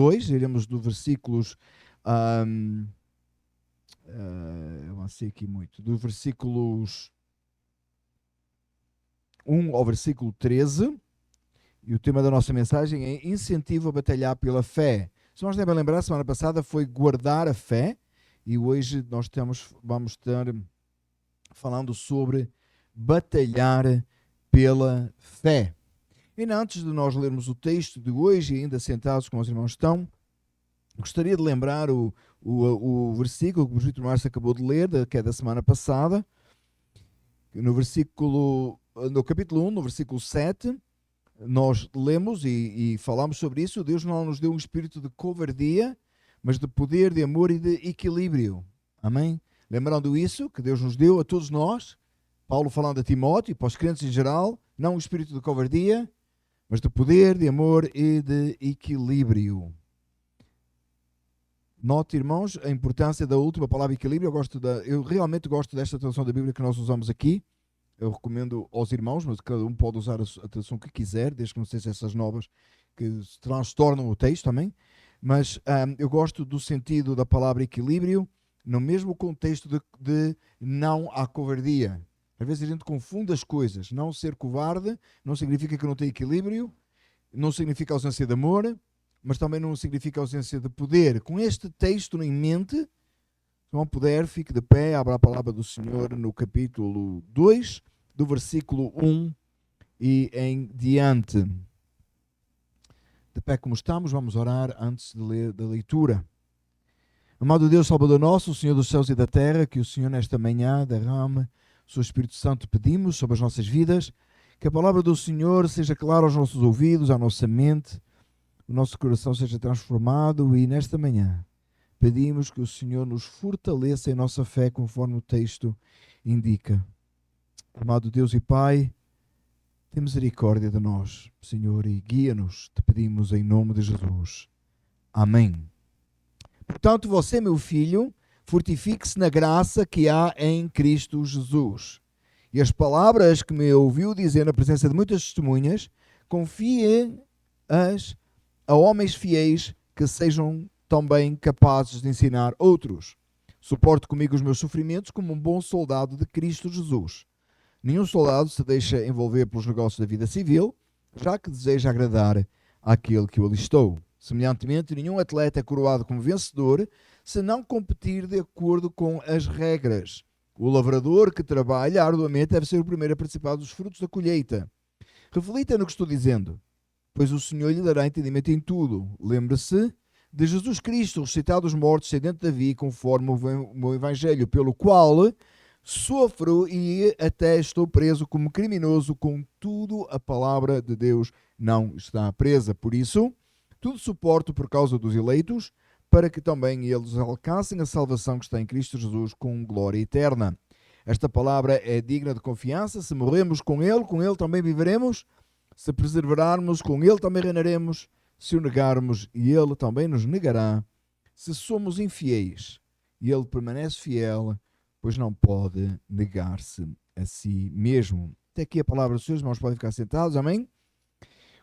2, iremos do versículos, eu avancei aqui muito, do versículos 1 ao versículo 13, e o tema da nossa mensagem é incentivo a batalhar pela fé. Se nós devem lembrar, a semana passada foi guardar a fé, e hoje vamos estar falando sobre batalhar pela fé. E antes de nós lermos o texto de hoje, ainda sentados como os irmãos estão, gostaria de lembrar o versículo que o Presbítero Márcio acabou de ler, que é da semana passada, no capítulo 1, no versículo 7, nós lemos e falamos sobre isso. Deus não nos deu um espírito de covardia, mas de poder, de amor e de equilíbrio. Amém? Lembrando isso, que Deus nos deu a todos nós, Paulo falando a Timóteo e para os crentes em geral, não um espírito de covardia, mas de poder, de amor e de equilíbrio. Note, irmãos, a importância da última palavra equilíbrio. Eu realmente gosto desta tradução da Bíblia que nós usamos aqui. Eu recomendo aos irmãos, mas cada um pode usar a tradução que quiser, desde que não sejam essas novas que transtornam o texto também. Mas eu gosto do sentido da palavra equilíbrio, no mesmo contexto de não à covardia. Às vezes a gente confunde as coisas. Não ser covarde não significa que não tem equilíbrio, não significa ausência de amor, mas também não significa ausência de poder. Com este texto em mente, se não puder, fique de pé, abra a palavra do Senhor no capítulo 2, do versículo 1 e em diante. De pé como estamos, vamos orar antes de ler da leitura. Amado Deus, Salvador nosso, o Senhor dos céus e da terra, que o Senhor nesta manhã derrame o seu Espírito Santo, pedimos sobre as nossas vidas, que a palavra do Senhor seja clara aos nossos ouvidos, à nossa mente, o nosso coração seja transformado e nesta manhã pedimos que o Senhor nos fortaleça em nossa fé conforme o texto indica. Amado Deus e Pai, tem misericórdia de nós, Senhor, e guia-nos, te pedimos em nome de Jesus. Amém. Portanto, você, meu filho, fortifique-se na graça que há em Cristo Jesus. E as palavras que me ouviu dizer na presença de muitas testemunhas, confie-as a homens fiéis que sejam também capazes de ensinar outros. Suporte comigo os meus sofrimentos como um bom soldado de Cristo Jesus. Nenhum soldado se deixa envolver pelos negócios da vida civil, já que deseja agradar àquele que o alistou. Semelhantemente, nenhum atleta é coroado como vencedor se não competir de acordo com as regras. O lavrador que trabalha arduamente deve ser o primeiro a participar dos frutos da colheita. Reflita no que estou dizendo, pois o Senhor lhe dará entendimento em tudo. Lembre-se de Jesus Cristo, ressuscitado dos mortos, sedento de vida, conforme o meu evangelho, pelo qual sofro e até estou preso como criminoso, contudo a palavra de Deus não está presa. Por isso, tudo suporto por causa dos eleitos, para que também eles alcancem a salvação que está em Cristo Jesus com glória eterna. Esta palavra é digna de confiança. Se morremos com Ele também viveremos. Se perseverarmos, com Ele também reinaremos. Se o negarmos, e Ele também nos negará. Se somos infiéis, e Ele permanece fiel, pois não pode negar-se a si mesmo. Até aqui a palavra dos seus irmãos, podem ficar sentados, amém?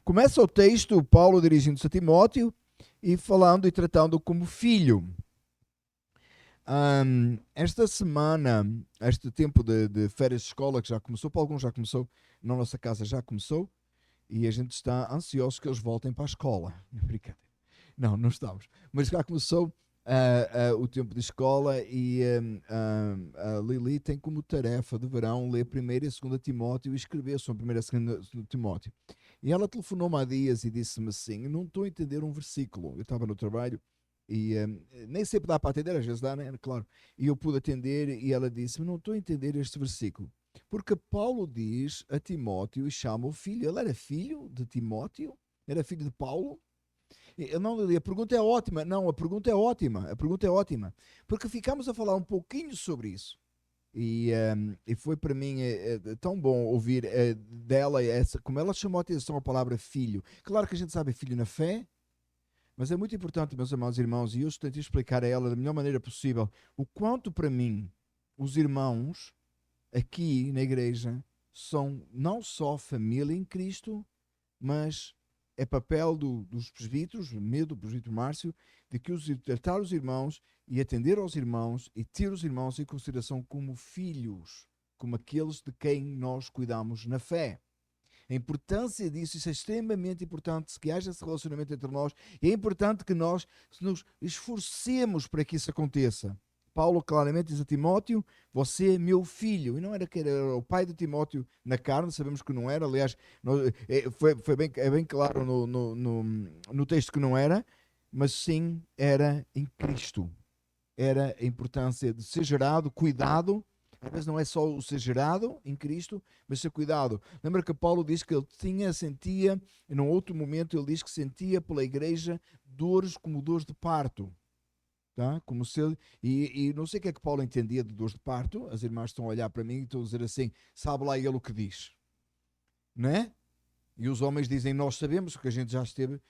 Começa o texto, Paulo dirigindo-se a Timóteo e falando e tratando como filho. Esta semana, este tempo de férias de escola que já começou, para alguns já começou, na nossa casa já começou, e a gente está ansioso que eles voltem para a escola. Brincadeira. Não estamos. Mas já começou o tempo de escola e a Lili tem como tarefa de verão ler 1ª e 2ª Timóteo e escrever sobre 1ª e 2ª Timóteo. E ela telefonou-me há dias e disse-me assim, eu não estou a entender um versículo. Eu estava no trabalho e nem sempre dá para atender, às vezes dá, né? Claro. E eu pude atender e ela disse-me, não estou a entender este versículo. Porque Paulo diz a Timóteo e chama o filho. Ele era filho de Timóteo? Era filho de Paulo? Não, a pergunta é ótima. Não, a pergunta é ótima. A pergunta é ótima. Porque ficamos a falar um pouquinho sobre isso. E foi para mim tão bom ouvir dela, como ela chamou a atenção a palavra filho. Claro que a gente sabe filho na fé, mas é muito importante, meus amados irmãos, e eu tentei explicar a ela da melhor maneira possível, o quanto para mim os irmãos aqui na igreja são não só família em Cristo, mas é papel dos presbíteros, medo do presbítero Márcio, de que tratar os irmãos e atender aos irmãos e ter os irmãos em consideração como filhos, como aqueles de quem nós cuidamos na fé. A importância disso, isso é extremamente importante, que haja esse relacionamento entre nós, e é importante que nós nos esforcemos para que isso aconteça. Paulo claramente diz a Timóteo, você é meu filho, e não era que era o pai de Timóteo na carne, sabemos que não era, aliás, é bem claro no texto que não era, mas sim era em Cristo. Era a importância de ser gerado, cuidado. Às vezes não é só o ser gerado em Cristo, mas ser cuidado. Lembra que Paulo diz que ele sentia, e num outro momento ele diz que sentia pela igreja dores como dores de parto. Tá? Como se ele, e não sei o que é que Paulo entendia de dores de parto. As irmãs estão a olhar para mim e estão a dizer assim, sabe lá ele o que diz. Não é? E os homens dizem, nós sabemos que a gente já esteve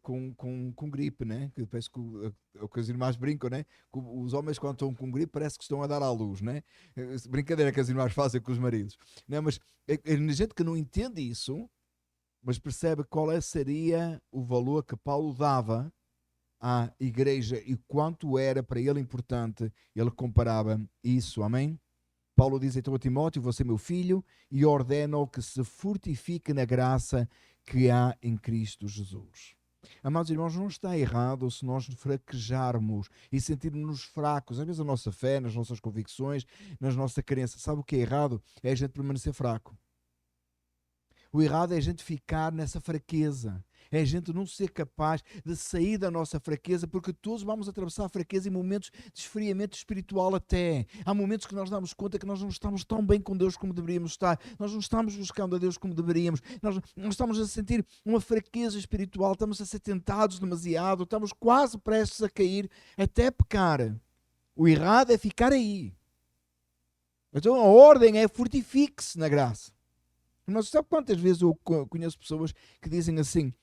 com gripe, né? Que parece que o que as irmãs brincam, né? Que os homens quando estão com gripe parece que estão a dar à luz, né? Brincadeira que as irmãs fazem com os maridos. Né? Mas é gente que não entende isso, mas percebe qual seria o valor que Paulo dava à igreja e quanto era para ele importante, ele comparava isso, amém? Paulo diz então a Timóteo, você é meu filho, e ordena-o que se fortifique na graça que há em Cristo Jesus. Amados irmãos, não está errado se nós fraquejarmos e sentirmos-nos fracos, às vezes a nossa fé, nas nossas convicções, nas nossas crenças. Sabe o que é errado? É a gente permanecer fraco. O errado é a gente ficar nessa fraqueza. É a gente não ser capaz de sair da nossa fraqueza, porque todos vamos atravessar a fraqueza em momentos de esfriamento espiritual até. Há momentos que nós damos conta que nós não estamos tão bem com Deus como deveríamos estar. Nós não estamos buscando a Deus como deveríamos. Nós estamos a sentir uma fraqueza espiritual. Estamos a ser tentados demasiado. Estamos quase prestes a cair até pecar. O errado é ficar aí. Então a ordem é fortifique-se na graça. Mas sabe quantas vezes eu conheço pessoas que dizem assim,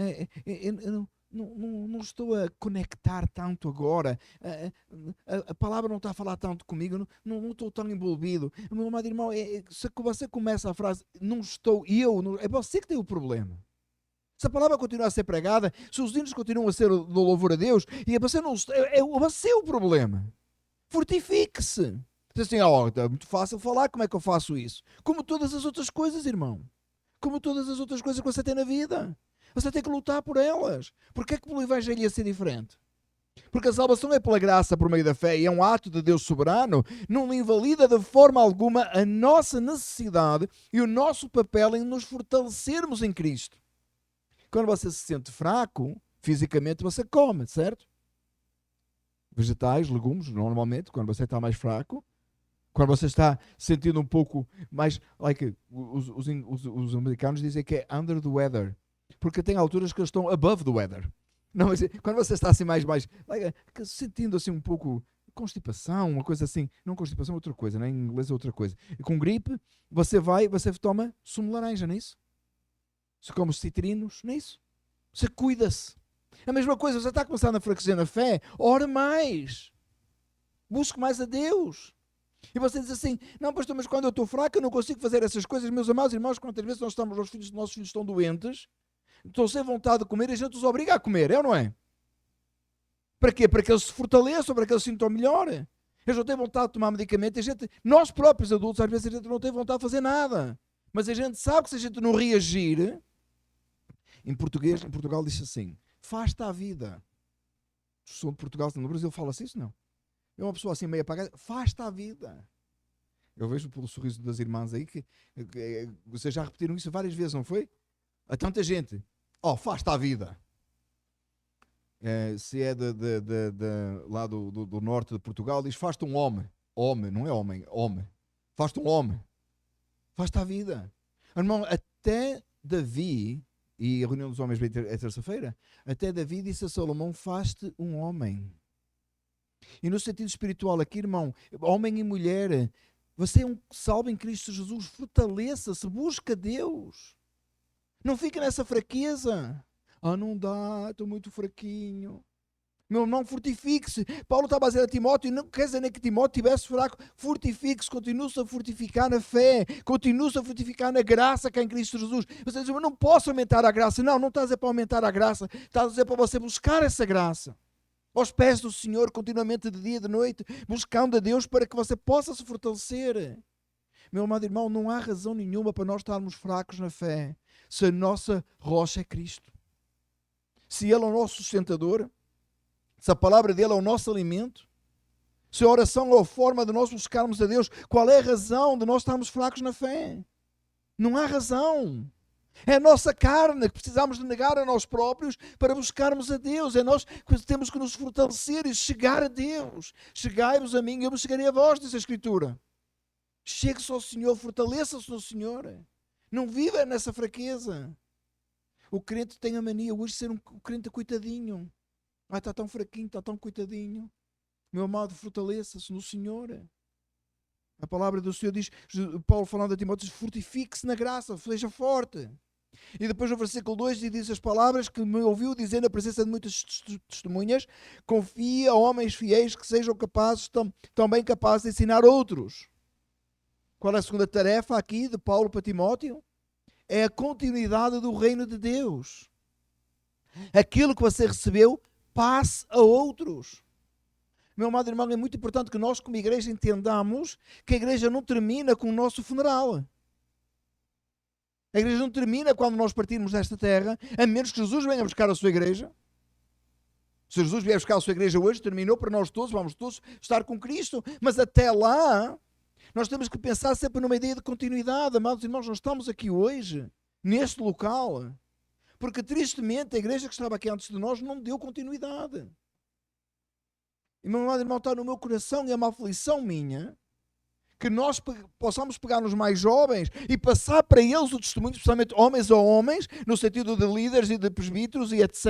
eu não estou a conectar tanto agora, a palavra não está a falar tanto comigo, não estou tão envolvido. Meu amado irmão, se você começa a frase, não estou, é você que tem o problema. Se a palavra continua a ser pregada, se os hinos continuam a ser do louvor a Deus, e você não está, você é o problema. Fortifique-se. Diz assim, é muito fácil falar, como é que eu faço isso? Como todas as outras coisas, irmão. Como todas as outras coisas que você tem na vida. Você tem que lutar por elas. Porquê é que pelo Evangelho ia ser diferente? Porque a salvação é pela graça por meio da fé e é um ato de Deus soberano, não invalida de forma alguma a nossa necessidade e o nosso papel em nos fortalecermos em Cristo. Quando você se sente fraco, fisicamente você come, certo? Vegetais, legumes, normalmente, quando você está mais fraco. Quando você está sentindo um pouco mais, os americanos dizem que é under the weather, porque tem alturas que eles estão above the weather. Não, mas quando você está assim mais sentindo assim um pouco constipação, uma coisa assim, não constipação é outra coisa, né? Em inglês é outra coisa. E com gripe, você toma sumo de laranja, não é isso? Você come citrinos, não é isso? Você cuida-se. A mesma coisa, você está começando a fraquejar na fé, ore mais. Busque mais a Deus. E você diz assim, não pastor, mas quando eu estou fraco eu não consigo fazer essas coisas. Meus amados irmãos, quantas vezes os nossos filhos estão doentes, estão sem vontade de comer e a gente os obriga a comer, é ou não é? Para quê? Para que eles se fortaleçam, para que eles se sintam melhor. Eles não têm vontade de tomar medicamento. Nós próprios adultos, às vezes a gente não tem vontade de fazer nada. Mas a gente sabe que se a gente não reagir, em Portugal diz assim, faz-te à vida. Sou de Portugal, no Brasil fala-se isso, não? É uma pessoa assim meio apagada, faz-te à vida. Eu vejo pelo sorriso das irmãs aí que vocês já repetiram isso várias vezes, não foi? A tanta gente. Faz-te à vida. Se é lá do norte de Portugal, diz faz-te um homem. Homem, não é homem, homem. Faz-te um homem. Faz-te à vida. Irmão, até Davi, e a reunião dos homens é terça-feira, até Davi disse a Salomão, faz-te um homem. E no sentido espiritual aqui, irmão, homem e mulher, você é um salvo em Cristo Jesus, fortaleça-se, busca Deus. Não fica nessa fraqueza. Não dá, estou muito fraquinho. Meu irmão, fortifique-se. Paulo estava a dizer a Timóteo, não quer dizer nem que Timóteo estivesse fraco, fortifique-se, continue-se a fortificar na fé, continue-se a fortificar na graça que é em Cristo Jesus. Você diz, eu não posso aumentar a graça. Não, não está a dizer para aumentar a graça, está a dizer para você buscar essa graça. Aos pés do Senhor, continuamente de dia e de noite, buscando a Deus para que você possa se fortalecer. Meu amado irmão, não há razão nenhuma para nós estarmos fracos na fé, se a nossa rocha é Cristo. Se Ele é o nosso sustentador, se a palavra dele é o nosso alimento, se a oração é a forma de nós buscarmos a Deus, qual é a razão de nós estarmos fracos na fé? Não há razão. É a nossa carne que precisamos de negar a nós próprios para buscarmos a Deus. É nós que temos que nos fortalecer e chegar a Deus. Chegai-vos a mim e eu me chegarei a vós, diz a Escritura. Chegue-se ao Senhor, fortaleça-se no Senhor. Não viva nessa fraqueza. O crente tem a mania hoje de ser um crente coitadinho. Está tão fraquinho, está tão coitadinho. Meu amado, fortaleça-se no Senhor. A palavra do Senhor diz, Paulo falando a Timóteo, diz, fortifique-se na graça, seja forte. E depois no versículo 2 diz as palavras que me ouviu dizer na presença de muitas testemunhas, confia a homens fiéis que sejam capazes, também capazes de ensinar outros. Qual é a segunda tarefa aqui de Paulo para Timóteo? É a continuidade do reino de Deus. Aquilo que você recebeu, passe a outros. Meu amado irmão, é muito importante que nós como igreja entendamos que a igreja não termina com o nosso funeral. A igreja não termina quando nós partirmos desta terra, a menos que Jesus venha buscar a sua igreja. Se Jesus vier buscar a sua igreja hoje, terminou para nós todos, vamos todos estar com Cristo. Mas até lá, nós temos que pensar sempre numa ideia de continuidade. Amados irmãos, nós estamos aqui hoje, neste local, porque tristemente a igreja que estava aqui antes de nós não deu continuidade. E meu amado irmão, está no meu coração e é uma aflição minha que nós possamos pegar nos mais jovens e passar para eles o testemunho, especialmente homens a homens, no sentido de líderes e de presbíteros e etc.,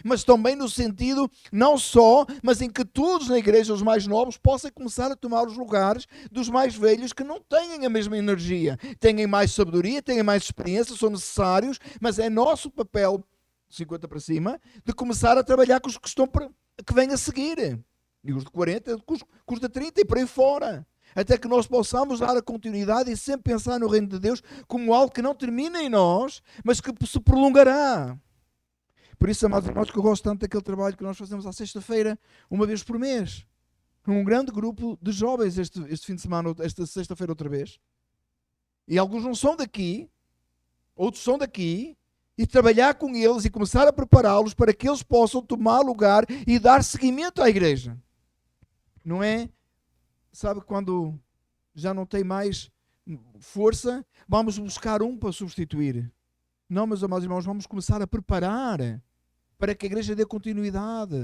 mas também no sentido, não só, mas em que todos na igreja, os mais novos, possam começar a tomar os lugares dos mais velhos que não têm a mesma energia, têm mais sabedoria, têm mais experiência, são necessários, mas é nosso papel, 50 para cima, de começar a trabalhar com os que estão que vêm a seguir. E os de 40, com os de 30 e por aí fora. Até que nós possamos dar a continuidade e sempre pensar no reino de Deus como algo que não termina em nós, mas que se prolongará. Por isso, amados irmãos, que eu gosto tanto daquele trabalho que nós fazemos à sexta-feira, uma vez por mês. Um grande grupo de jovens este fim de semana, esta sexta-feira outra vez. E alguns não são daqui, outros são daqui, e trabalhar com eles e começar a prepará-los para que eles possam tomar lugar e dar seguimento à igreja. Não é? Sabe, quando já não tem mais força, vamos buscar um para substituir. Não, meus amados irmãos, vamos começar a preparar para que a igreja dê continuidade.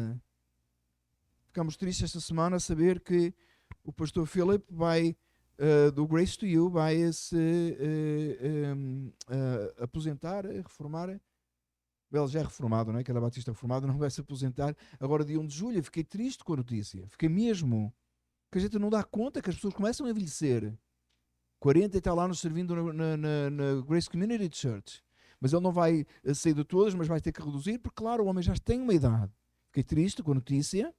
Ficamos tristes esta semana a saber que o pastor Philip vai, do Grace to You, vai se aposentar, reformar. Ele já é reformado, não é? Que ele é batista reformado, não vai se aposentar agora dia 1 de julho. Eu fiquei triste com a notícia. Fiquei mesmo. Que a gente não dá conta que as pessoas começam a envelhecer. 40 e está lá nos servindo na Grace Community Church. Mas ele não vai sair de todas, mas vai ter que reduzir, porque claro, o homem já tem uma idade. Fiquei triste com a notícia,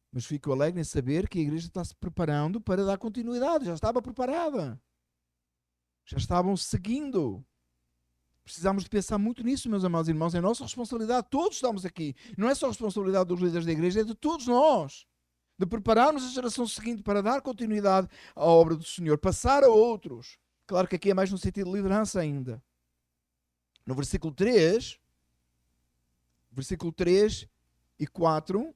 mas fico alegre em saber que a igreja está se preparando para dar continuidade. Já estava preparada. Já estavam seguindo. Precisamos de pensar muito nisso, meus amados irmãos. É nossa responsabilidade. Todos estamos aqui. Não é só a responsabilidade dos líderes da igreja, é de todos nós. De prepararmos a geração seguinte para dar continuidade à obra do Senhor, passar a outros. Claro que aqui é mais no sentido de liderança ainda. No versículo 3 e 4,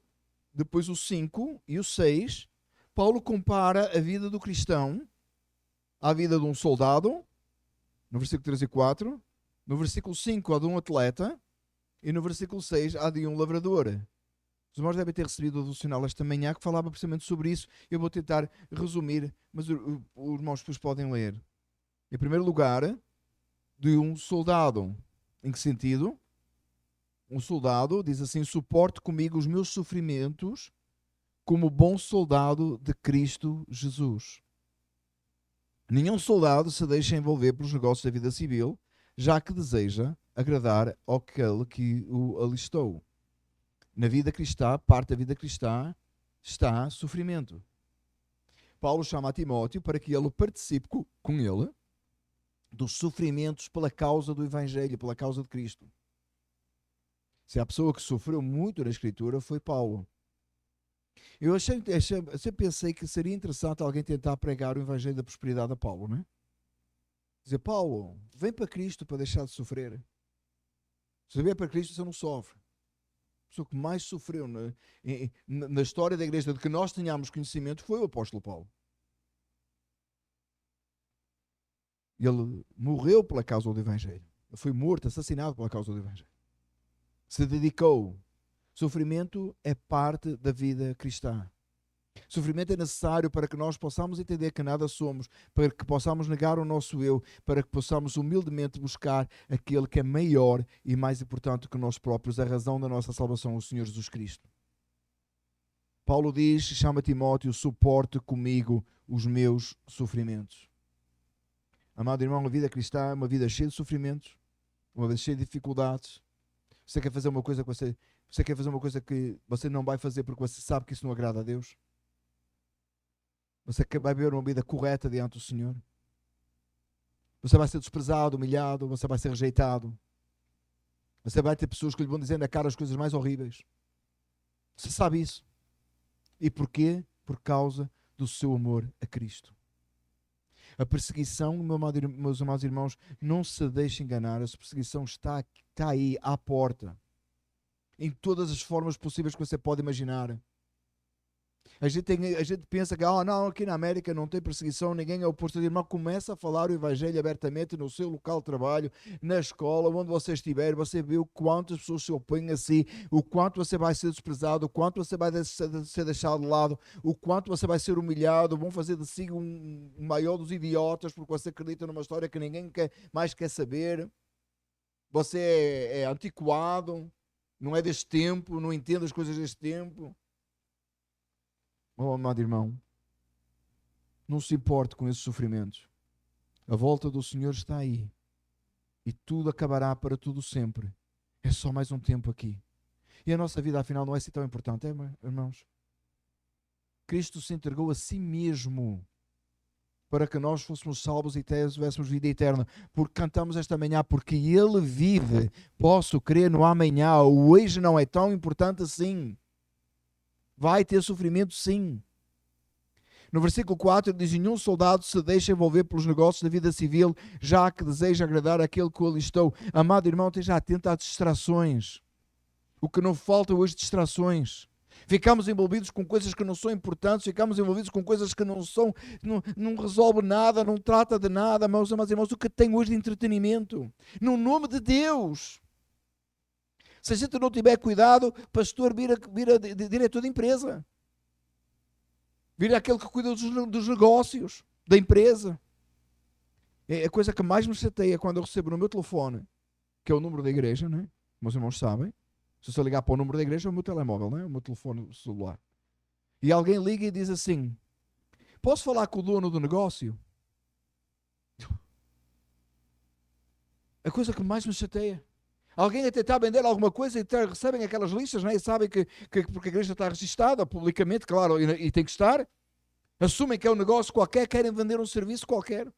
depois o 5 e o 6, Paulo compara a vida do cristão à vida de um soldado, no versículo 3 e 4, no versículo 5 à de um atleta e no versículo 6 à de um lavrador. Os irmãos devem ter recebido o devocional esta manhã que falava precisamente sobre isso. Eu vou tentar resumir, mas os irmãos depois podem ler. Em primeiro lugar, de um soldado. Em que sentido? Um soldado diz assim: suporte comigo os meus sofrimentos como bom soldado de Cristo Jesus. Nenhum soldado se deixa envolver pelos negócios da vida civil, já que deseja agradar àquele que o alistou. Na vida cristã, parte da vida cristã, está sofrimento. Paulo chama a Timóteo para que ele participe com ele dos sofrimentos pela causa do Evangelho, pela causa de Cristo. Se a pessoa que sofreu muito na Escritura foi Paulo. Eu sempre pensei que seria interessante alguém tentar pregar o Evangelho da prosperidade a Paulo, não é? Dizer, Paulo, vem para Cristo para deixar de sofrer. Se vier para Cristo, você não sofre. A pessoa que mais sofreu na história da igreja de que nós tenhamos conhecimento foi o apóstolo Paulo. Ele morreu pela causa do Evangelho. Ele foi morto, assassinado pela causa do Evangelho. Se dedicou. Sofrimento é parte da vida cristã. Sofrimento é necessário para que nós possamos entender que nada somos, para que possamos negar o nosso eu, para que possamos humildemente buscar aquele que é maior e mais importante que nós próprios, a razão da nossa salvação, o Senhor Jesus Cristo. Paulo diz, chama Timóteo, suporte comigo os meus sofrimentos. Amado irmão, a vida cristã é uma vida cheia de sofrimentos, uma vida cheia de dificuldades. Você quer fazer uma coisa que você quer fazer uma coisa que você não vai fazer porque você sabe que isso não agrada a Deus? Você vai viver uma vida correta diante do Senhor? Você vai ser desprezado, humilhado, você vai ser rejeitado. Você vai ter pessoas que lhe vão dizer na cara as coisas mais horríveis. Você sabe isso. E porquê? Por causa do seu amor a Cristo. A perseguição, meus amados irmãos, não se deixe enganar. A perseguição está aí à porta. Em todas as formas possíveis que você pode imaginar. A gente pensa que não, aqui na América não tem perseguição, ninguém é oposto. Irmão, começa a falar o Evangelho abertamente no seu local de trabalho, na escola, onde você estiver, você vê o quanto as pessoas se opõem a si, o quanto você vai ser desprezado, o quanto você vai ser deixado de lado, o quanto você vai ser humilhado, vão fazer de si um maior dos idiotas, porque você acredita numa história que ninguém mais quer saber. Você é antiquado, não é deste tempo, não entende as coisas deste tempo. Oh, amado irmão, não se importe com esses sofrimentos. A volta do Senhor está aí. E tudo acabará para tudo sempre. É só mais um tempo aqui. E a nossa vida, afinal, não é assim tão importante, é, irmãos? Cristo se entregou a si mesmo para que nós fôssemos salvos e tivéssemos vida eterna. Porque cantamos esta manhã, porque Ele vive. Posso crer no amanhã. O hoje não é tão importante assim. Vai ter sofrimento, sim. No versículo 4 diz: nenhum soldado se deixa envolver pelos negócios da vida civil, já que deseja agradar aquele que o alistou. Amado irmão, esteja atento às distrações. O que não falta hoje, distrações. Ficamos envolvidos com coisas que não são importantes, ficamos envolvidos com coisas que não resolve nada, não trata de nada. Meus amados irmãos, o que tem hoje de entretenimento? No nome de Deus. Se a gente não tiver cuidado, pastor vira diretor de empresa. Vira aquele que cuida dos negócios da empresa. É a coisa que mais me chateia quando eu recebo no meu telefone, que é o número da igreja, não é? Meus irmãos sabem. Se você ligar para o número da igreja, é o meu telemóvel, não é? O meu telefone celular. E alguém liga e diz assim: posso falar com o dono do negócio? A coisa que mais me chateia. Alguém a tentar vender alguma coisa e recebem aquelas listas, não é? E sabem que porque a igreja está registada publicamente, claro, e tem que estar. Assumem que é um negócio qualquer, querem vender um serviço qualquer.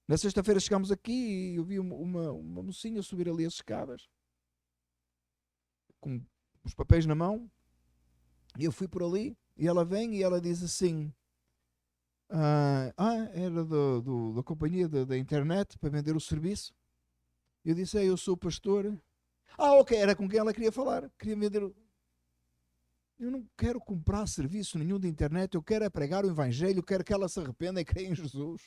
Na sexta-feira chegámos aqui e eu vi uma mocinha subir ali as escadas com os papéis na mão. E eu fui por ali e ela vem e ela diz assim: era da companhia da internet para vender o serviço. Eu disse: eu sou o pastor. Ok, era com quem ela queria falar. Queria vender. Eu não quero comprar serviço nenhum de internet. Eu quero é pregar o Evangelho. Eu quero que ela se arrependa e creia em Jesus.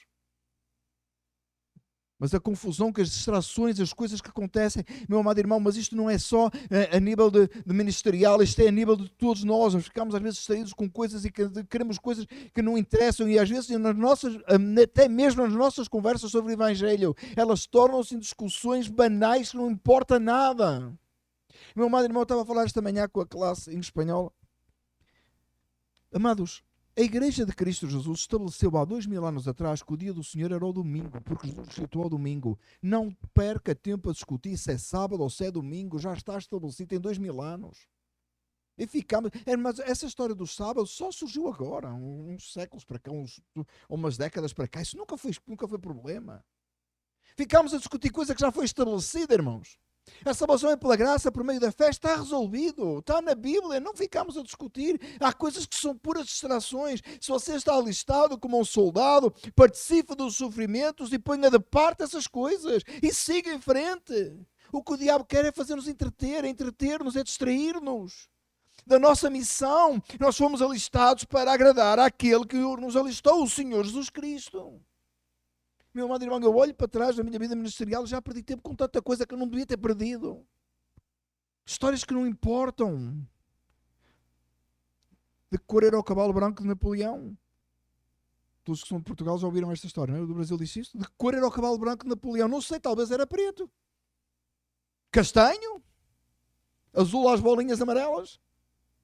Mas a confusão, que as distrações, as coisas que acontecem, meu amado irmão, mas isto não é só a nível de ministerial, isto é a nível de todos nós. Nós ficamos às vezes distraídos com coisas e queremos coisas que não interessam, e às vezes até mesmo nas nossas conversas sobre o Evangelho, elas tornam-se em discussões banais que não importa nada. Meu amado irmão, eu estava a falar esta manhã com a classe em espanhol. Amados, a Igreja de Cristo Jesus estabeleceu há 2000 anos atrás que o dia do Senhor era o domingo, porque Jesus ressuscitou ao domingo. Não perca tempo a discutir se é sábado ou se é domingo, já está estabelecido em 2000 anos. E ficamos. Mas essa história do sábado só surgiu agora, uns séculos para cá, umas décadas para cá. Isso nunca foi problema. Ficámos a discutir coisa que já foi estabelecida, irmãos. A salvação é pela graça, por meio da fé, está resolvido. Está na Bíblia, não ficamos a discutir. Há coisas que são puras distrações. Se você está alistado como um soldado, participe dos sofrimentos e ponha de parte essas coisas. E siga em frente. O que o diabo quer é fazer-nos entreter-nos, é distrair-nos da nossa missão. Nós fomos alistados para agradar àquele que nos alistou, o Senhor Jesus Cristo. Meu amado irmão, eu olho para trás da minha vida ministerial, já perdi tempo com tanta coisa que eu não devia ter perdido. Histórias que não importam. De que cor era o cavalo branco de Napoleão? Todos que são de Portugal já ouviram esta história, não é? Do Brasil disse isto. De que cor era o cavalo branco de Napoleão? Não sei, talvez era preto. Castanho? Azul às bolinhas amarelas?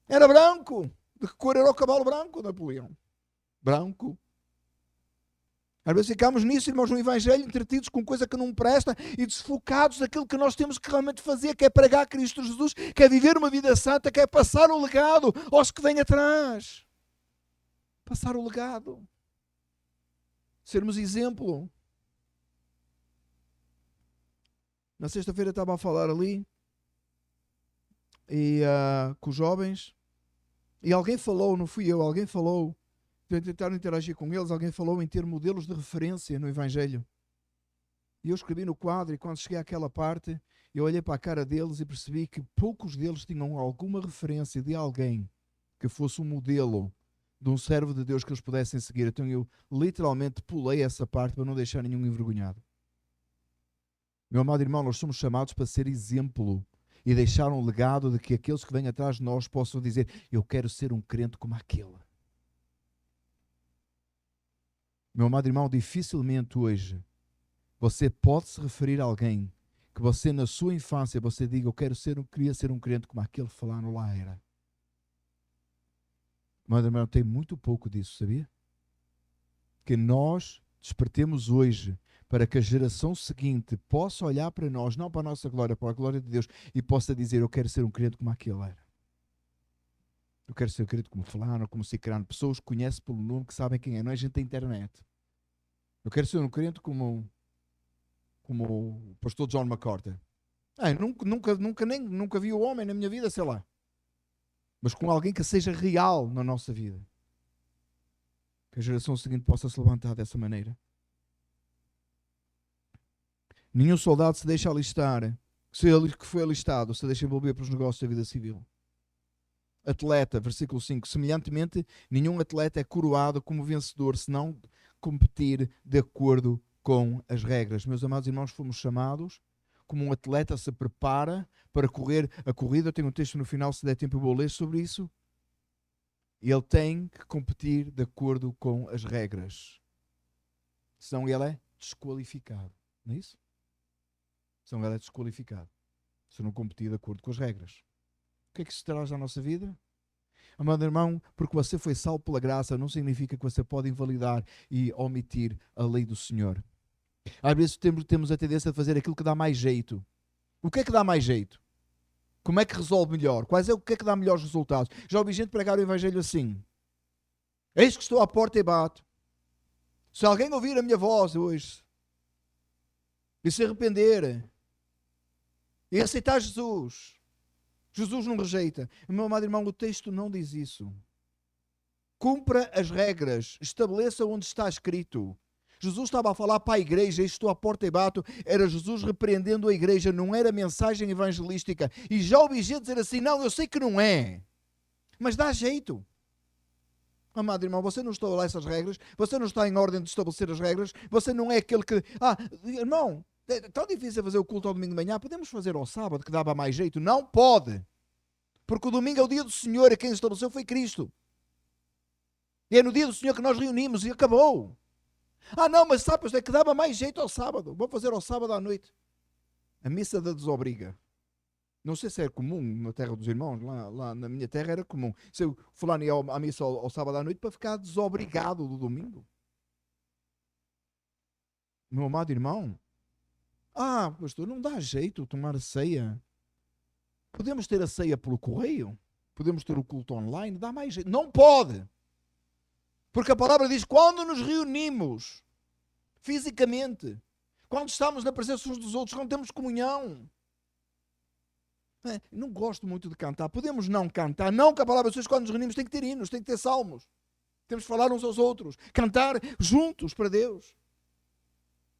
Era branco. De que cor era o cavalo branco de Napoleão? Branco. Às vezes ficamos nisso, irmãos, no Evangelho, entretidos com coisa que não presta e desfocados daquilo que nós temos que realmente fazer, que é pregar Cristo Jesus, que é viver uma vida santa, que é passar o legado aos que vêm atrás. Passar o legado. Sermos exemplo. Na sexta-feira estava a falar ali e, com os jovens e alguém falou, não fui eu, alguém falou, tentaram interagir com eles, alguém falou em ter modelos de referência no Evangelho. E eu escrevi no quadro e quando cheguei àquela parte, eu olhei para a cara deles e percebi que poucos deles tinham alguma referência de alguém que fosse um modelo de um servo de Deus que eles pudessem seguir. Então eu literalmente pulei essa parte para não deixar nenhum envergonhado. Meu amado irmão, nós somos chamados para ser exemplo e deixar um legado de que aqueles que vêm atrás de nós possam dizer: eu quero ser um crente como aquele. Meu amado irmão, dificilmente hoje você pode se referir a alguém que você na sua infância você diga: eu queria ser um crente como aquele fulano lá era. Meu amado irmão, tem muito pouco disso, sabia? Que nós despertemos hoje para que a geração seguinte possa olhar para nós, não para a nossa glória, para a glória de Deus, e possa dizer: eu quero ser um crente como aquele era. Eu quero ser um crente como fulano, como cicrano. Pessoas que conhecem pelo nome, que sabem quem é, não é gente da internet. Eu quero ser um crente como o pastor John MacArthur. Nunca vi o homem na minha vida, sei lá. Mas com alguém que seja real na nossa vida. Que a geração seguinte possa se levantar dessa maneira. Nenhum soldado se deixa alistar, que foi alistado, se deixa envolver pelos negócios da vida civil. Atleta, versículo 5, semelhantemente, nenhum atleta é coroado como vencedor, se não competir de acordo com as regras. Meus amados irmãos, fomos chamados como um atleta se prepara para correr a corrida. Eu tenho um texto no final, se der tempo eu vou ler sobre isso. Ele tem que competir de acordo com as regras. Senão ele é desqualificado. Não é isso? Senão ele é desqualificado. Se não competir de acordo com as regras. O que é que isso traz à nossa vida? Amado irmão, porque você foi salvo pela graça, não significa que você pode invalidar e omitir a lei do Senhor. Às vezes temos a tendência de fazer aquilo que dá mais jeito. O que é que dá mais jeito? Como é que resolve melhor? O que é que dá melhores resultados? Já ouvi gente pregar o Evangelho assim: eis que estou à porta e bato. Se alguém ouvir a minha voz hoje e se arrepender e aceitar Jesus, Jesus não rejeita. Meu amado irmão, o texto não diz isso. Cumpra as regras, estabeleça onde está escrito. Jesus estava a falar para a igreja, estou à porta e bato. Era Jesus repreendendo a igreja, não era mensagem evangelística. E já ouvi gente dizer assim: não, eu sei que não é, mas dá jeito. Amado irmão, você não estabelece as regras, você não está em ordem de estabelecer as regras, você não é aquele que... irmão, é tão difícil fazer o culto ao domingo de manhã, podemos fazer ao sábado, que dava mais jeito? Não pode. Porque o domingo é o dia do Senhor e quem estabeleceu foi Cristo. E é no dia do Senhor que nós reunimos e acabou. Não, mas sabe, é que dava mais jeito ao sábado. Vou fazer ao sábado à noite. A missa da desobriga. Não sei se é comum na terra dos irmãos, lá na minha terra era comum. Se eu fulano ia à missa ao sábado à noite para ficar desobrigado do domingo. Meu amado irmão, pastor, não dá jeito tomar a ceia. Podemos ter a ceia pelo correio? Podemos ter o culto online, dá mais jeito. Não pode. Porque a palavra diz, quando nos reunimos fisicamente, quando estamos na presença uns dos outros, quando temos comunhão. Não gosto muito de cantar. Podemos não cantar. Não que a palavra de Deus, quando nos reunimos, tem que ter hinos, tem que ter salmos. Temos que falar uns aos outros. Cantar juntos para Deus.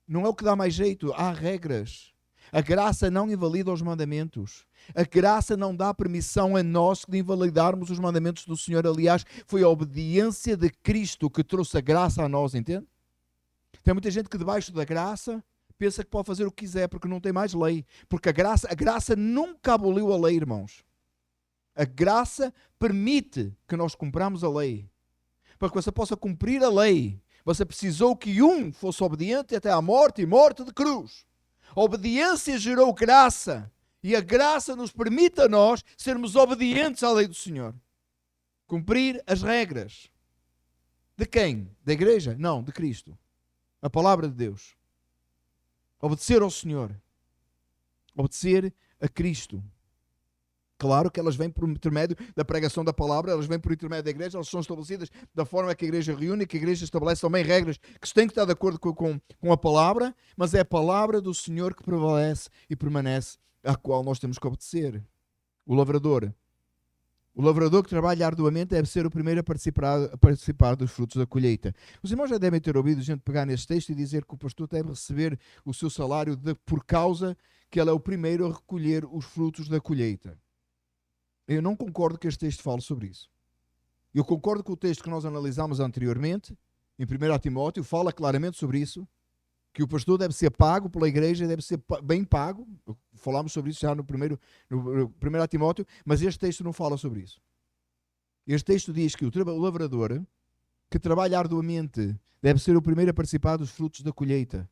Não é o que dá mais jeito. Há regras. A graça não invalida os mandamentos. A graça não dá permissão a nós de invalidarmos os mandamentos do Senhor. Aliás, foi a obediência de Cristo que trouxe a graça a nós, entende? Tem muita gente que debaixo da graça pensa que pode fazer o que quiser porque não tem mais lei. Porque a graça nunca aboliu a lei, irmãos. A graça permite que nós cumpramos a lei. Para que você possa cumprir a lei, você precisou que um fosse obediente até à morte e morte de cruz. A obediência gerou graça. E a graça nos permite a nós sermos obedientes à lei do Senhor. Cumprir as regras. De quem? Da igreja? Não, de Cristo. A palavra de Deus. Obedecer ao Senhor. Obedecer a Cristo. Claro que elas vêm por intermédio da pregação da palavra, elas vêm por intermédio da igreja, elas são estabelecidas da forma que a igreja reúne, que a igreja estabelece também regras que têm que estar de acordo com a palavra, mas é a palavra do Senhor que prevalece e permanece, à qual nós temos que obedecer. O lavrador que trabalha arduamente deve ser o primeiro a participar dos frutos da colheita. Os irmãos já devem ter ouvido gente pegar neste texto e dizer que o pastor deve receber o seu salário por causa que ele é o primeiro a recolher os frutos da colheita. Eu não concordo que este texto fale sobre isso. Eu concordo com o texto que nós analisámos anteriormente, em 1 Timóteo, fala claramente sobre isso, que o pastor deve ser pago pela igreja, deve ser bem pago. Falámos sobre isso já no 1 Timóteo, mas este texto não fala sobre isso. Este texto diz que o lavrador que trabalha arduamente deve ser o primeiro a participar dos frutos da colheita.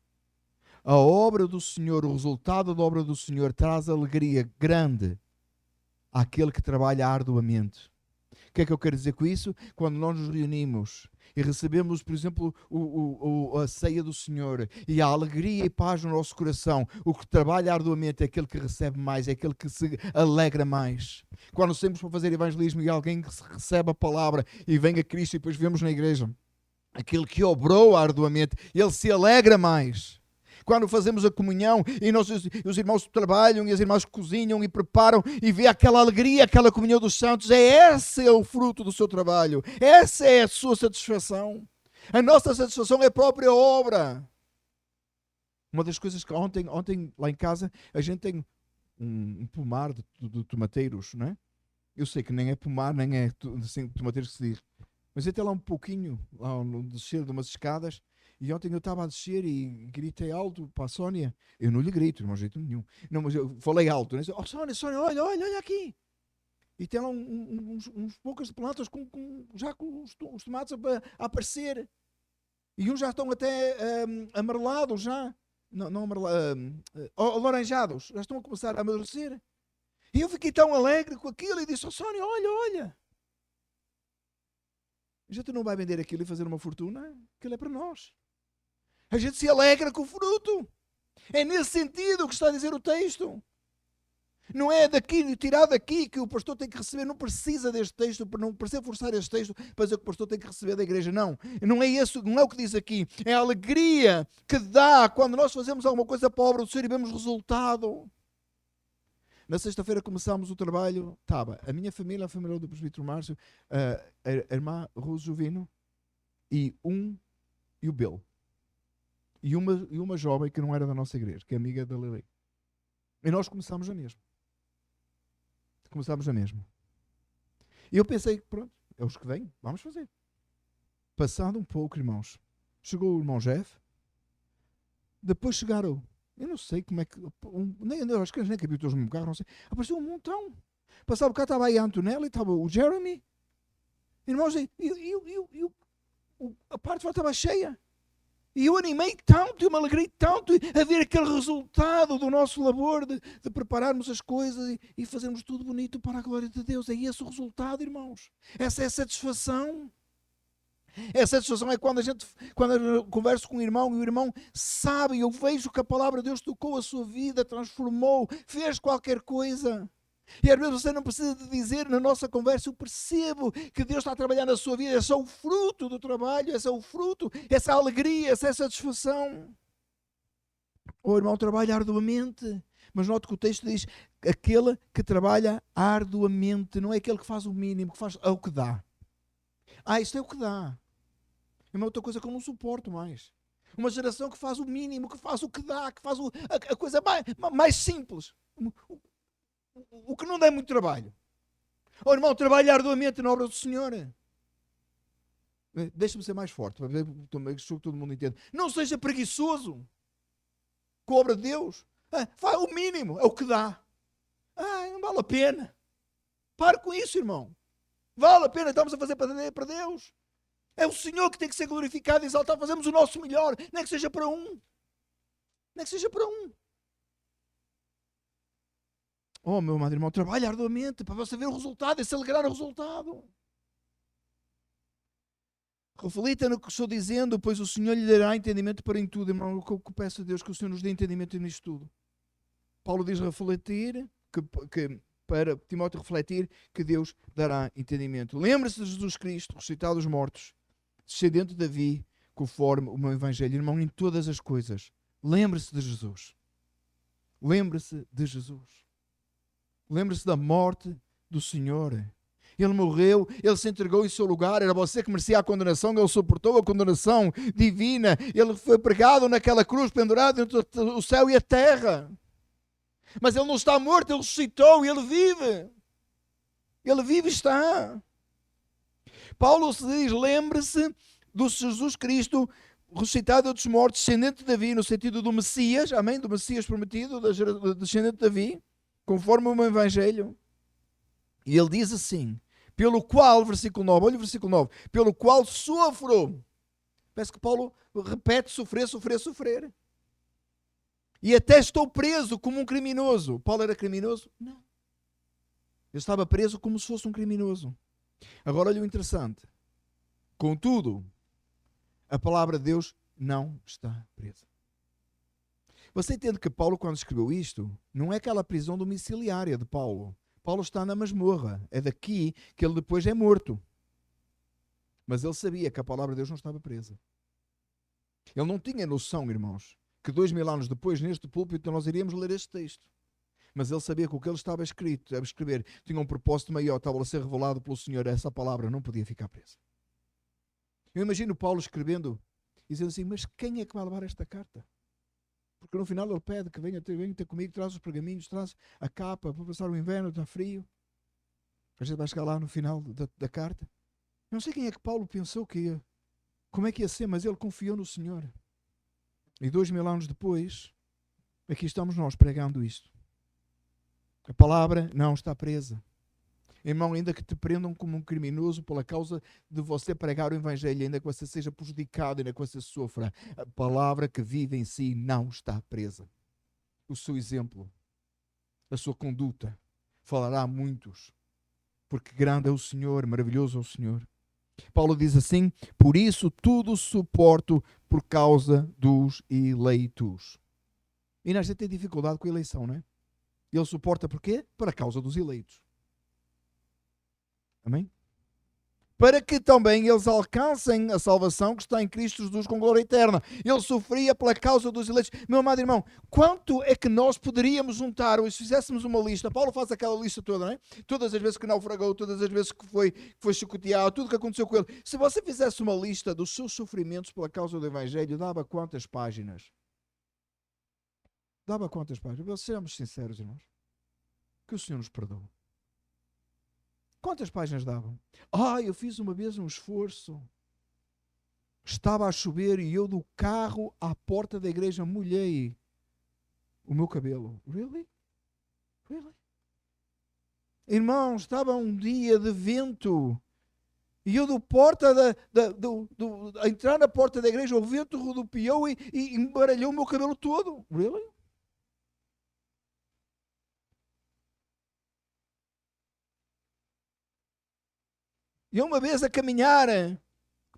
A obra do Senhor, o resultado da obra do Senhor traz alegria grande àquele que trabalha arduamente. O que é que eu quero dizer com isso? Quando nós nos reunimos e recebemos, por exemplo, a ceia do Senhor e a alegria e paz no nosso coração, o que trabalha arduamente é aquele que recebe mais, é aquele que se alegra mais. Quando saímos para fazer evangelismo e alguém que recebe a palavra e vem a Cristo e depois vemos na igreja aquele que obrou arduamente, ele se alegra mais. Quando fazemos a comunhão e os irmãos trabalham e as irmãs cozinham e preparam e vê aquela alegria, aquela comunhão dos santos, esse é o fruto do seu trabalho. Essa é a sua satisfação. A nossa satisfação é a própria obra. Uma das coisas que ontem lá em casa, a gente tem um pomar de tomateiros, não é? Eu sei que nem é pomar, nem é assim, tomateiros que se diz. Mas até lá um pouquinho, lá no descer de umas escadas. E ontem eu estava a descer e gritei alto para a Sónia. Eu não lhe grito, não há jeito nenhum. Não, mas eu falei alto. Né? Oh, Sónia, olha aqui. E tem lá uns poucas plantas já com os tomates a aparecer. E uns já estão até amarelados já. Não amarelados, alaranjados. Já estão a começar a amadurecer. E eu fiquei tão alegre com aquilo e disse, oh, Sónia, olha. A gente não vai vender aquilo e fazer uma fortuna. Aquilo é para nós. A gente se alegra com o fruto. É nesse sentido que está a dizer o texto. Não é daqui, tirado daqui que o pastor tem que receber. Não precisa deste texto, não precisa forçar este texto para dizer que o pastor tem que receber da igreja. Não é isso, não é o que diz aqui. É a alegria que dá quando nós fazemos alguma coisa para a obra do Senhor e vemos resultado. Na sexta-feira começámos o trabalho. Estava a minha família, a família do presbítero Márcio, a irmã Rose Jovino e o Bill. E uma jovem que não era da nossa igreja, que é amiga da Lili. E nós começámos a mesma. E eu pensei, pronto, é os que vêm, vamos fazer. Passado um pouco, irmãos, chegou o irmão Jeff, depois chegaram, eu não sei como é que, acho que nem cabiam todos no mesmo carro, não sei, apareceu um montão. Passado um bocado estava aí a Antonella, estava o Jeremy, irmãos, e a parte de fora estava cheia. E eu animei tanto, eu me alegrei tanto a ver aquele resultado do nosso labor de prepararmos as coisas e fazermos tudo bonito para a glória de Deus. É esse o resultado, irmãos. Essa é a satisfação. A satisfação é quando eu converso com um irmão e o irmão sabe, eu vejo que a palavra de Deus tocou a sua vida, transformou, fez qualquer coisa. E às vezes você não precisa de dizer na nossa conversa, eu percebo que Deus está a trabalhar na sua vida, é só o fruto do trabalho, é só o fruto, essa alegria, essa satisfação. O irmão trabalha arduamente, mas note que o texto diz, aquele que trabalha arduamente, não é aquele que faz o mínimo, que faz, é o que dá. Isto é o que dá. É uma outra coisa que eu não suporto mais. Uma geração que faz o mínimo, que faz o que dá, que faz a coisa mais simples. O que não dá muito trabalho. Irmão, trabalha arduamente na obra do Senhor. Deixa-me ser mais forte, para ver que todo mundo entende. Não seja preguiçoso com a obra de Deus. Faz o mínimo, é o que dá. Não vale a pena. Pare com isso, irmão. Vale a pena, estamos a fazer para Deus. É o Senhor que tem que ser glorificado e exaltado. Fazemos o nosso melhor, nem que seja para um. Nem que seja para um. Meu amado irmão, trabalha arduamente para você ver o resultado e se alegrar no resultado. Reflita no que estou dizendo, pois o Senhor lhe dará entendimento para em tudo. Irmão, o que eu peço a Deus, que o Senhor nos dê entendimento nisto tudo. Paulo diz refletir, para Timóteo refletir, que Deus dará entendimento. Lembre-se de Jesus Cristo, ressuscitado dos mortos, descendente de Davi, conforme o meu Evangelho. Irmão, em todas as coisas, lembre-se de Jesus. Lembre-se de Jesus. Lembre-se da morte do Senhor. Ele morreu, Ele se entregou em seu lugar, era você que merecia a condenação, Ele suportou a condenação divina, Ele foi pregado naquela cruz, pendurado entre o céu e a terra. Mas Ele não está morto, Ele ressuscitou, Ele vive. Ele vive e está. Paulo se diz, lembre-se do Jesus Cristo, ressuscitado dos mortos, descendente de Davi, no sentido do Messias, amém? Do Messias prometido, descendente de Davi, conforme o meu Evangelho. E ele diz assim, pelo qual, versículo 9, olha o versículo 9, pelo qual sofro. Parece que Paulo repete sofrer, sofrer, sofrer. E até estou preso como um criminoso. Paulo era criminoso? Não. Ele estava preso como se fosse um criminoso. Agora olha o interessante. Contudo, a palavra de Deus não está presa. Você entende que Paulo, quando escreveu isto, não é aquela prisão domiciliária de Paulo. Paulo está na masmorra. É daqui que ele depois é morto. Mas ele sabia que a palavra de Deus não estava presa. Ele não tinha noção, irmãos, que 2000 anos depois, neste púlpito, nós iríamos ler este texto. Mas ele sabia que o que ele estava a escrever tinha um propósito maior, estava a ser revelado pelo Senhor. Essa palavra não podia ficar presa. Eu imagino Paulo escrevendo, dizendo assim, mas quem é que vai levar esta carta? Porque no final ele pede que venha ter comigo, traz os pergaminhos, traz a capa para passar o inverno, está frio. A gente vai chegar lá no final da carta. Eu não sei quem é que Paulo pensou que ia, como é que ia ser, mas ele confiou no Senhor. E 2000 anos depois, aqui estamos nós pregando isto. A palavra não está presa. Irmão, ainda que te prendam como um criminoso pela causa de você pregar o Evangelho, ainda que você seja prejudicado, ainda que você sofra, a palavra que vive em si não está presa. O seu exemplo, a sua conduta, falará a muitos, porque grande é o Senhor, maravilhoso é o Senhor. Paulo diz assim, por isso tudo suporto por causa dos eleitos. E nós já tem dificuldade com a eleição, não é? Ele suporta por quê? Para a causa dos eleitos. Amém? Para que também eles alcancem a salvação que está em Cristo Jesus com glória eterna. Ele sofria pela causa dos eleitos. Meu amado irmão, quanto é que nós poderíamos juntar, ou se fizéssemos uma lista, Paulo faz aquela lista toda, não é? Todas as vezes que naufragou, todas as vezes que foi chicoteado, tudo que aconteceu com ele. Se você fizesse uma lista dos seus sofrimentos pela causa do Evangelho, dava quantas páginas? Dava quantas páginas? Sejamos sinceros, irmãos. Que o Senhor nos perdoe. Quantas páginas davam? Eu fiz uma vez um esforço. Estava a chover e eu do carro à porta da igreja molhei o meu cabelo. Really? Really? Irmão, estava um dia de vento e eu a entrar na porta da igreja, o vento rodopiou e embaralhou o meu cabelo todo. Really? E uma vez a caminhar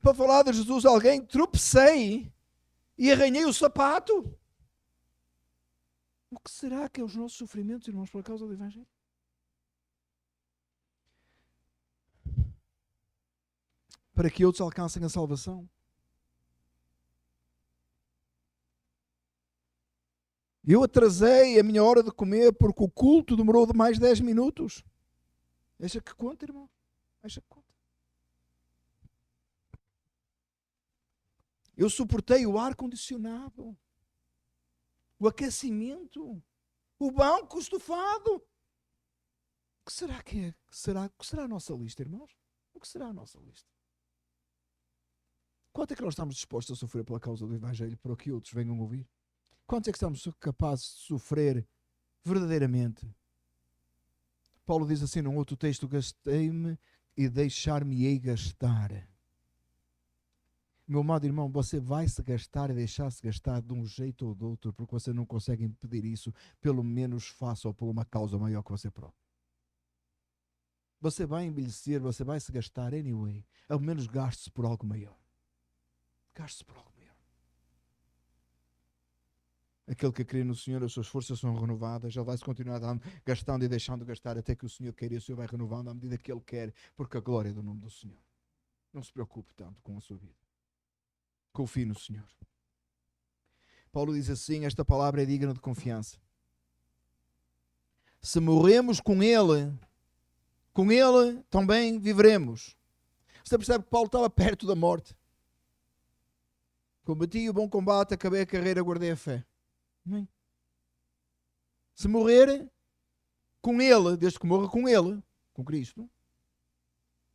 para falar de Jesus a alguém, tropecei e arranhei o sapato. O que será que é os nossos sofrimentos, irmãos, por causa do Evangelho? para que outros alcancem a salvação. Eu atrasei a minha hora de comer porque o culto demorou de mais 10 minutos. Acha que conta, irmão? Acha que conta? Eu suportei o ar-condicionado, o aquecimento, o banco estufado. O que será que é? O que será a nossa lista, irmãos? O que será a nossa lista? Quanto é que nós estamos dispostos a sofrer pela causa do Evangelho para que outros venham ouvir? Quanto é que estamos capazes de sofrer verdadeiramente? Paulo diz assim num outro texto: gastei-me e deixar-me-ei gastar. Meu amado irmão, você vai se gastar e deixar-se gastar de um jeito ou de outro, porque você não consegue impedir isso. Pelo menos faça-o por uma causa maior que você próprio. Você vai envelhecer, você vai se gastar anyway. Ao menos gaste-se por algo maior. Gaste-se por algo maior. Aquele que crê no Senhor, as suas forças são renovadas. Ele vai se continuar gastando e deixando de gastar até que o Senhor queira, e o Senhor vai renovando à medida que Ele quer, porque a glória é do nome do Senhor. Não se preocupe tanto com a sua vida. Confie no Senhor. Paulo diz assim: esta palavra é digna de confiança. Se morremos com Ele também viveremos. Você percebe que Paulo estava perto da morte. Combati o bom combate, acabei a carreira, guardei a fé. Amém. Se morrer com Ele, desde que morra com Ele, com Cristo,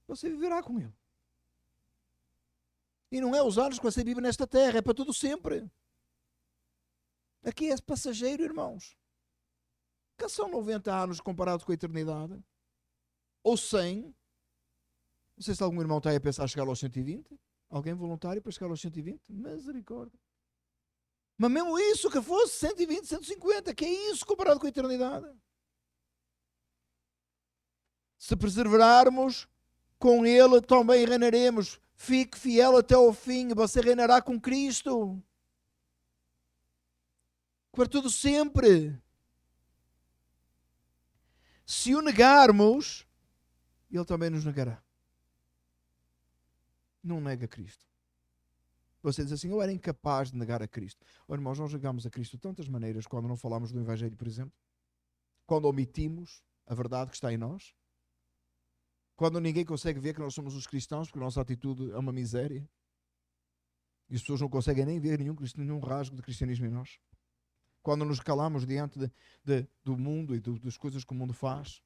você viverá com Ele. E não é os anos que você vive nesta terra, é para tudo sempre. Aqui é passageiro, irmãos. Que são 90 anos comparados com a eternidade? Ou 100? Não sei se algum irmão está aí a pensar chegar aos 120. Alguém voluntário para chegar aos 120? Misericórdia. Mas mesmo isso que fosse 120, 150, que é isso comparado com a eternidade? Se perseverarmos com Ele, também reinaremos. Fique fiel até ao fim, você reinará com Cristo. Para tudo sempre. Se o negarmos, Ele também nos negará. Não nega Cristo. Você diz assim: eu era incapaz de negar a Cristo. Oh, irmãos, nós negamos a Cristo de tantas maneiras quando não falamos do Evangelho, por exemplo. Quando omitimos a verdade que está em nós. Quando ninguém consegue ver que nós somos os cristãos, porque a nossa atitude é uma miséria. E as pessoas não conseguem nem ver nenhum rasgo de cristianismo em nós. Quando nos calamos diante do mundo e das coisas que o mundo faz.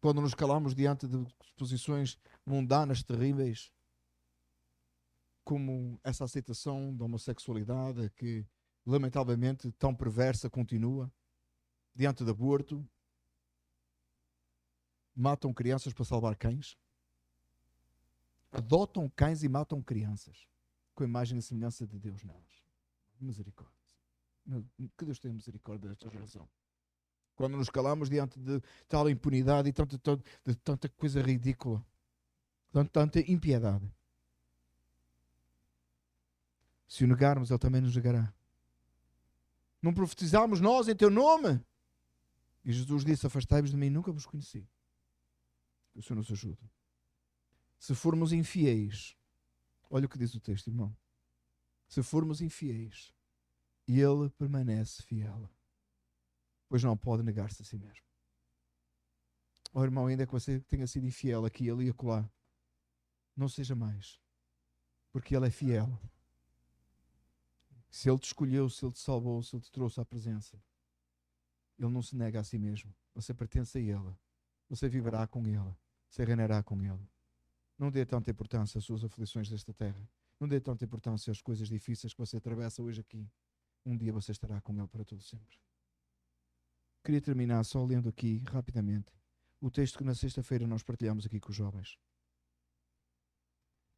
Quando nos calamos diante de posições mundanas terríveis. Como essa aceitação da homossexualidade que, lamentavelmente, tão perversa continua. Diante do aborto. Matam crianças para salvar cães. Adotam cães e matam crianças. Com a imagem e semelhança de Deus nelas. Misericórdia. Que Deus tenha misericórdia desta geração. Quando nos calamos diante de tal impunidade e de tanta coisa ridícula. Tanta impiedade. Se o negarmos, Ele também nos negará. Não profetizamos nós em Teu nome? E Jesus disse: afastai-vos de mim, nunca vos conheci. Que o Senhor nos ajude. Se formos infiéis, olha o que diz o texto, irmão. Se formos infiéis, Ele permanece fiel, pois não pode negar-se a si mesmo. Oh, irmão, ainda que você tenha sido infiel aqui, ali e acolá, não seja mais, porque Ele é fiel. Se Ele te escolheu, se Ele te salvou, se Ele te trouxe à presença, Ele não se nega a si mesmo. Você pertence a Ele. Você viverá com Ele. Você reinará com Ele. Não dê tanta importância às suas aflições desta terra. Não dê tanta importância às coisas difíceis que você atravessa hoje aqui. Um dia você estará com Ele para todo sempre. Queria terminar só lendo aqui, rapidamente, o texto que na sexta-feira nós partilhamos aqui com os jovens.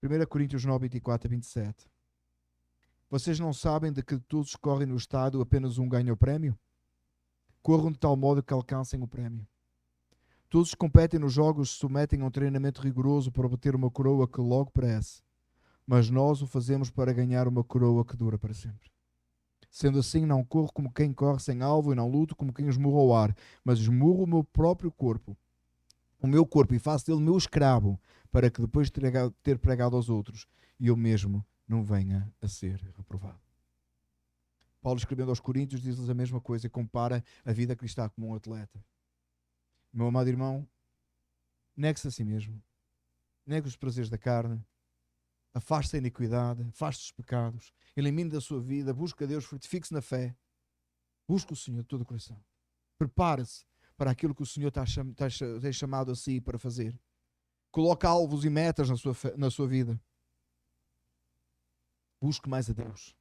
1 Coríntios 9, 24 a 27. Vocês não sabem de que todos correm no estádio, apenas um ganha o prémio? Corram de tal modo que alcancem o prémio. Todos competem nos jogos, se submetem a um treinamento rigoroso para obter uma coroa que logo parece. Mas nós o fazemos para ganhar uma coroa que dura para sempre. Sendo assim, não corro como quem corre sem alvo e não luto como quem esmurra o ar, mas esmurro o meu próprio corpo, o meu corpo e faço dele meu escravo, para que depois de ter pregado aos outros, eu mesmo não venha a ser reprovado. Paulo, escrevendo aos Coríntios, diz-lhes a mesma coisa e compara a vida cristã como um atleta. Meu amado irmão, negue-se a si mesmo, negue os prazeres da carne, afaste a iniquidade, afaste os pecados, elimine da sua vida, busque a Deus, fortifique-se na fé, busque o Senhor de todo o coração. Prepare-se para aquilo que o Senhor tem chamado a si para fazer. Coloque alvos e metas na sua vida. Busque mais a Deus.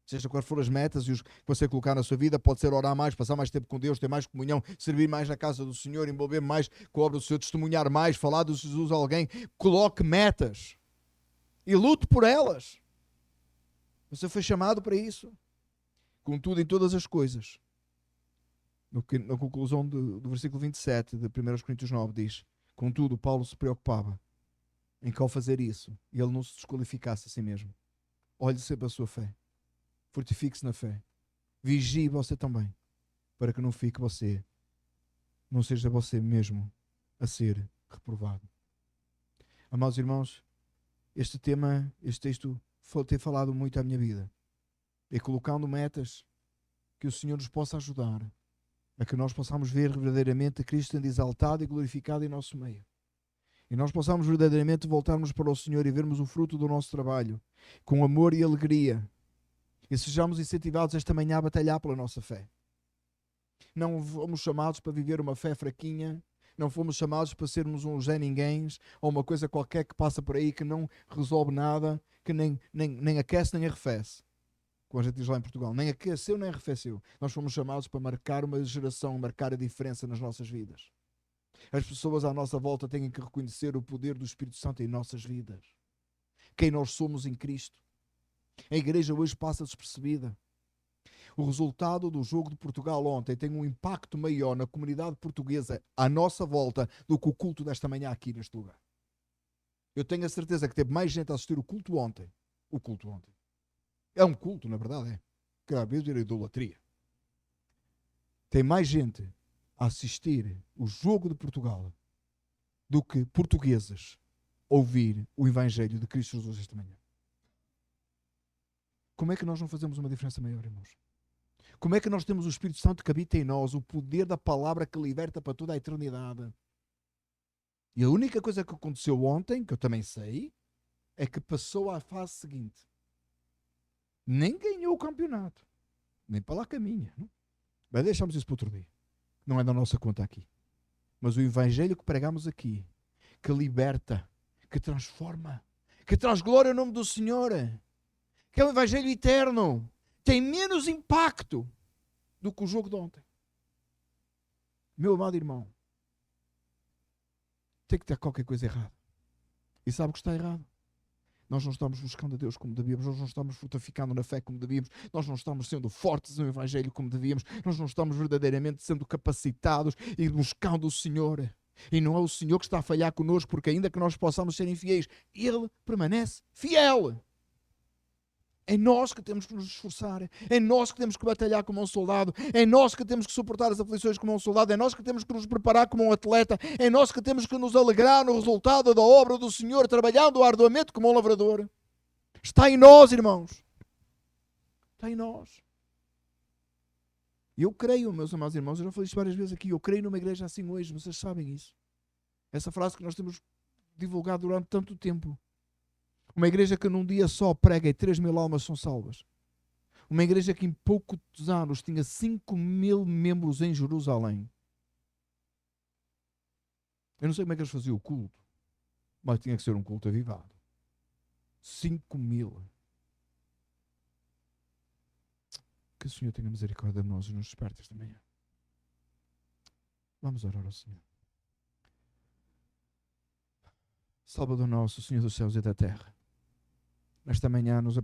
Seja quais forem as metas e os que você colocar na sua vida, pode ser orar mais, passar mais tempo com Deus, ter mais comunhão, servir mais na casa do Senhor, envolver mais com a obra do Senhor, testemunhar mais, falar de Jesus a alguém. Coloque metas e lute por elas. Você foi chamado para isso. Contudo, em todas as coisas, na conclusão do versículo 27 de 1 Coríntios 9 diz: contudo, Paulo se preocupava em que ao fazer isso, ele não se desqualificasse a si mesmo. Olhe sempre a sua fé. Fortifique-se na fé. Vigie você também, para que não fique você, não seja você mesmo a ser reprovado. Amados irmãos, este tema, este texto tem falado muito à minha vida. E colocando metas que o Senhor nos possa ajudar a que nós possamos ver verdadeiramente a Cristo sendo exaltado e glorificado em nosso meio. E nós possamos verdadeiramente voltarmos para o Senhor e vermos o fruto do nosso trabalho com amor e alegria. E sejamos incentivados esta manhã a batalhar pela nossa fé. Não fomos chamados para viver uma fé fraquinha, não fomos chamados para sermos uns Zé Ninguéns ou uma coisa qualquer que passa por aí que não resolve nada, que nem aquece nem arrefece. Como a gente diz lá em Portugal, nem aqueceu nem arrefeceu. Nós fomos chamados para marcar uma geração, marcar a diferença nas nossas vidas. As pessoas à nossa volta têm que reconhecer o poder do Espírito Santo em nossas vidas. Quem nós somos em Cristo. A igreja hoje passa despercebida. O resultado do jogo de Portugal ontem tem um impacto maior na comunidade portuguesa à nossa volta do que o culto desta manhã aqui neste lugar. Eu tenho a certeza que teve mais gente a assistir o culto ontem. O culto ontem. É um culto, na verdade, é. Que às vezes era idolatria. Tem mais gente a assistir o jogo de Portugal do que portugueses ouvir o Evangelho de Cristo Jesus esta manhã. Como é que nós não fazemos uma diferença maior, irmãos? Como é que nós temos o Espírito Santo que habita em nós, o poder da palavra que liberta para toda a eternidade? E a única coisa que aconteceu ontem, que eu também sei, é que passou à fase seguinte. Nem ganhou o campeonato. Nem para lá caminha. Não? Mas deixamos isso para outro dia. Não é da nossa conta aqui. Mas o Evangelho que pregamos aqui, que liberta, que transforma, que traz glória ao nome do Senhor, que é um Evangelho eterno, tem menos impacto do que o jogo de ontem. Meu amado irmão, tem que ter qualquer coisa errada. E sabe o que está errado? Nós não estamos buscando a Deus como devíamos, nós não estamos fortificando na fé como devíamos, nós não estamos sendo fortes no Evangelho como devíamos, nós não estamos verdadeiramente sendo capacitados e buscando o Senhor. E não é o Senhor que está a falhar connosco, porque ainda que nós possamos ser infiéis, Ele permanece fiel. É nós que temos que nos esforçar, é nós que temos que batalhar como um soldado, é nós que temos que suportar as aflições como um soldado, é nós que temos que nos preparar como um atleta, é nós que temos que nos alegrar no resultado da obra do Senhor, trabalhando arduamente como um lavrador. Está em nós, irmãos. Está em nós. E eu creio, meus amados irmãos, eu já falei isto várias vezes aqui, eu creio numa igreja assim hoje, vocês sabem isso. Essa frase que nós temos divulgado durante tanto tempo. Uma igreja que num dia só prega e 3.000 almas são salvas. Uma igreja que em poucos anos tinha 5.000 membros em Jerusalém. Eu não sei como é que eles faziam o culto, mas tinha que ser um culto avivado. 5.000. Que o Senhor tenha misericórdia de nós e nos desperte esta manhã. Vamos orar ao Senhor. Salvador nosso, Senhor dos céus e da terra. Nesta manhã nos